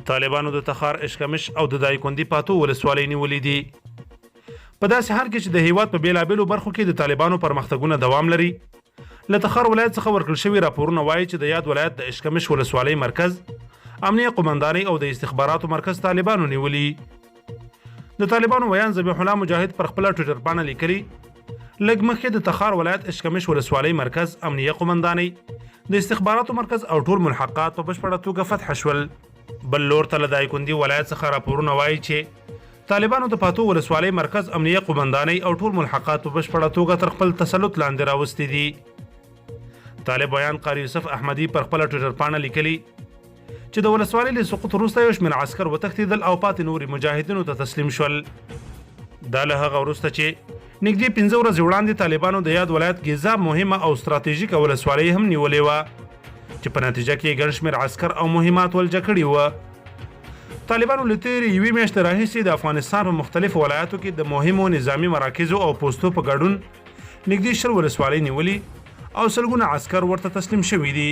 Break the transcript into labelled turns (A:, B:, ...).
A: طالبانو د تخار، اشکمش او د دایکندي پاتو ولسوالۍ نیولې دي. په داسې حال کې چې د هیواد په بیلابیلو برخو کې د طالبانو پرمختګونه دوام لري. له تخار ولایت څخه ورکړل شوي راپورونه وایي چې د یاد ولایت د اشکمش ولسوالۍ مرکز امنیه قومندانۍ او د استخباراتو مرکز طالبانو نیولي. د طالبانو ویان ذبیح الله مجاهد پر خپله ټویټر پاڼه لیکلي لږ مخکې د تخار ولایت اشکمش ولسوالۍ مرکز امنیه قومندانۍ د استخباراتو مرکز او ټول ملحقات په بشپړه توګه فتح شول. بل لور ته له دایکندي ولایت څخه راپورونه وایي چې طالبانو د پاتو ولسوالۍ مرکز امنیه قومندانۍ او ټول ملحقات په بشپړه توګه تر خپل تسلط لاندې راوستي دي. طالب ویان قاری یوسف احمدي پر خپله ټویټر پاڼه لیکلي چې د ولسوالۍ له سقوط وروسته یو شمېر عسکر وتښتېدل او پاتې نورې مجاهدینو ته تسلیم شول. دا له هغه وروسته چې نږدې 15 ورځې وړاندې طالبانو د یاد ولایت ګیزاب مهمه او ستراتیژیکه ولسوالۍ هم نیولې وه چې په نتیجه کې یې ګڼ شمېر عسکر او مهمات ولجه کړي وه. طالبانو له تېرې یوې میاشتې راهیسې د افغانستان په مختلفو ولایاتو کې د مهمو نظامي مراکزو او پوستو په ګډون نږدې 10 ولسوالۍ نیولي او سلګونه عسکر ورته تسلیم شوي دي.